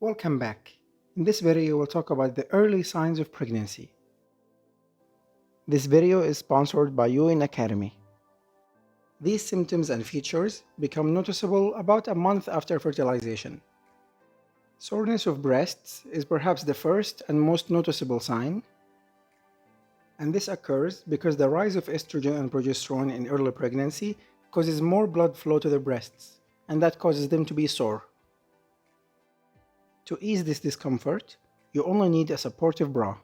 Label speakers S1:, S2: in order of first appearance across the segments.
S1: Welcome back. In this video, we'll talk about the early signs of pregnancy. This video is sponsored by Unacademy. These symptoms and features become noticeable about a month after fertilization. Soreness of breasts is perhaps the first and most noticeable sign, and this occurs because the rise of estrogen and progesterone in early pregnancy causes more blood flow to the breasts, and that causes them to be sore. To ease this discomfort, you only need a supportive bra.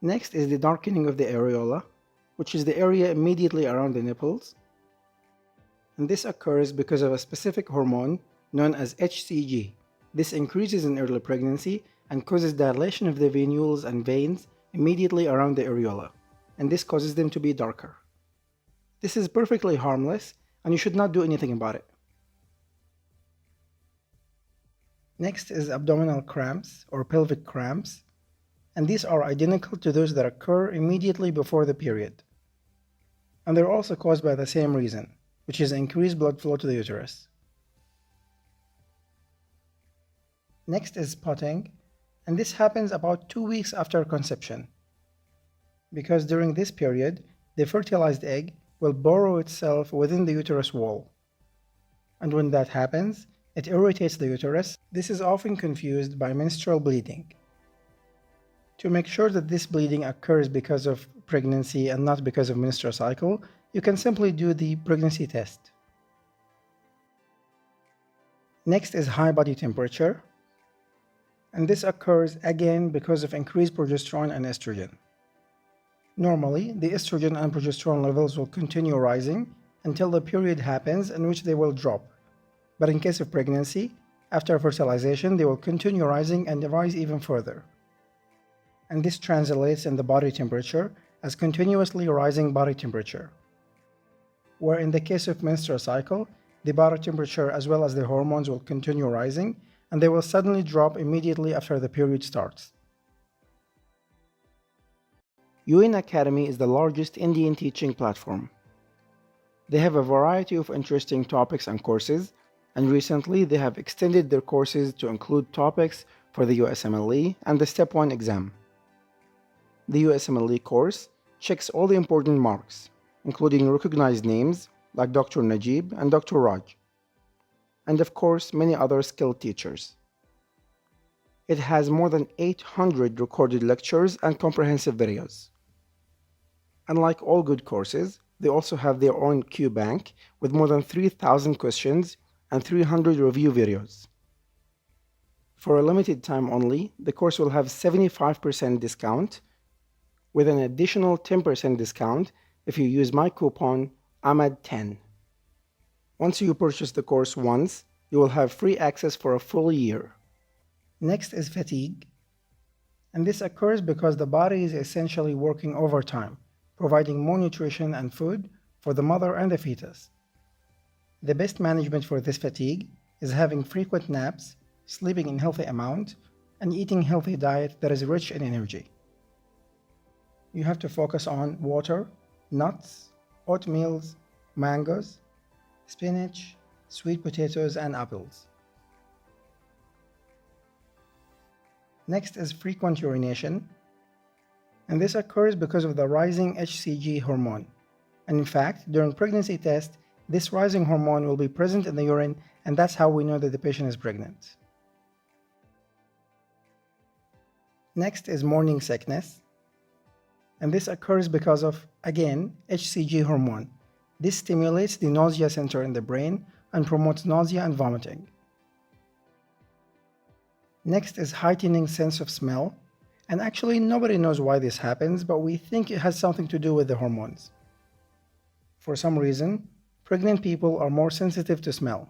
S1: Next is the darkening of the areola, which is the area immediately around the nipples. And this occurs because of a specific hormone known as HCG. This increases in early pregnancy and causes dilation of the venules and veins immediately around the areola, and this causes them to be darker. This is perfectly harmless, and you should not do anything about it. Next is abdominal cramps or pelvic cramps, and these are identical to those that occur immediately before the period. And they're also caused by the same reason, which is increased blood flow to the uterus. Next is spotting, and this happens about 2 weeks after conception, because during this period, the fertilized egg will burrow itself within the uterus wall. And when that happens, it irritates the uterus. This is often confused by menstrual bleeding. To make sure that this bleeding occurs because of pregnancy and not because of menstrual cycle, you can simply do the pregnancy test. Next is high body temperature, and this occurs again because of increased progesterone and estrogen. Normally, the estrogen and progesterone levels will continue rising until the period happens, in which they will drop. But in case of pregnancy, after fertilization, they will continue rising and rise even further. And this translates in the body temperature as continuously rising body temperature, where in the case of menstrual cycle, the body temperature as well as the hormones will continue rising, and they will suddenly drop immediately after the period starts. Unacademy is the largest Indian teaching platform. They have a variety of interesting topics and courses, and recently they have extended their courses to include topics for the USMLE and the Step 1 exam. The USMLE course checks all the important marks, including recognized names like Dr. Najib and Dr. Raj, and of course many other skilled teachers. It has more than 800 recorded lectures and comprehensive videos. Unlike all good courses, they also have their own Q bank with more than 3,000 questions and 300 review videos. For a limited time only, the course will have 75% discount with an additional 10% discount if you use my coupon AMAD10. Once you purchase the course once, you will have free access for a full year. Next is fatigue, and this occurs because the body is essentially working overtime, providing more nutrition and food for the mother and the fetus. The best management for this fatigue is having frequent naps, sleeping in healthy amount, and eating healthy diet that is rich in energy. You have to focus on water, nuts, oatmeals, mangoes, spinach, sweet potatoes, and apples. Next is frequent urination, and this occurs because of the rising HCG hormone. And in fact, during pregnancy test, this rising hormone will be present in the urine, and that's how we know that the patient is pregnant. Next is morning sickness, and this occurs because of, again, HCG hormone. This stimulates the nausea center in the brain and promotes nausea and vomiting. Next is heightening sense of smell, and actually nobody knows why this happens, but we think it has something to do with the hormones. For some reason, pregnant people are more sensitive to smell.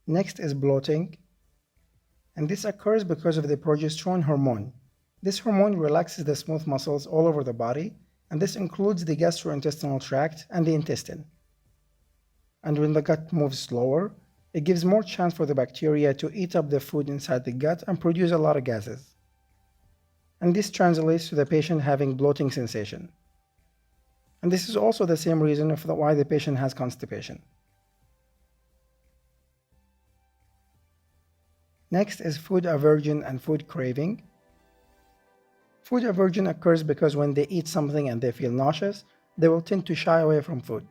S1: Next is bloating, and this occurs because of the progesterone hormone. This hormone relaxes the smooth muscles all over the body, and this includes the gastrointestinal tract and the intestine. And when the gut moves slower, it gives more chance for the bacteria to eat up the food inside the gut and produce a lot of gases. And this translates to the patient having bloating sensation. And this is also the same reason why the patient has constipation. Next is food aversion and food craving. Food aversion occurs because when they eat something and they feel nauseous, they will tend to shy away from food.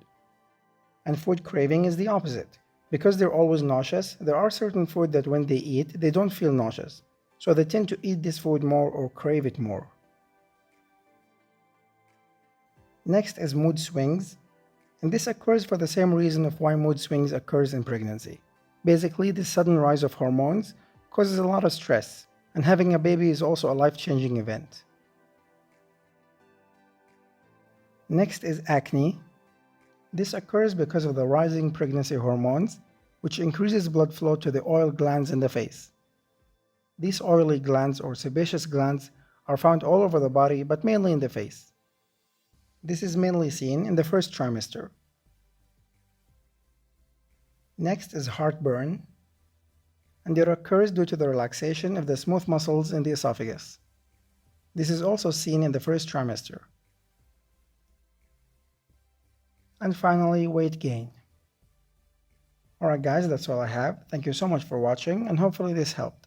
S1: And food craving is the opposite. Because they're always nauseous, there are certain food that when they eat, they don't feel nauseous. So they tend to eat this food more or crave it more. Next is mood swings. And this occurs for the same reason of why mood swings occurs in pregnancy. Basically, the sudden rise of hormones causes a lot of stress, and having a baby is also a life-changing event. Next is acne. This occurs because of the rising pregnancy hormones, which increases blood flow to the oil glands in the face. These oily glands or sebaceous glands are found all over the body, but mainly in the face. This is mainly seen in the first trimester. Next is heartburn, and it occurs due to the relaxation of the smooth muscles in the esophagus. This is also seen in the first trimester. And finally, weight gain. Alright guys, that's all I have. Thank you so much for watching, and hopefully this helped.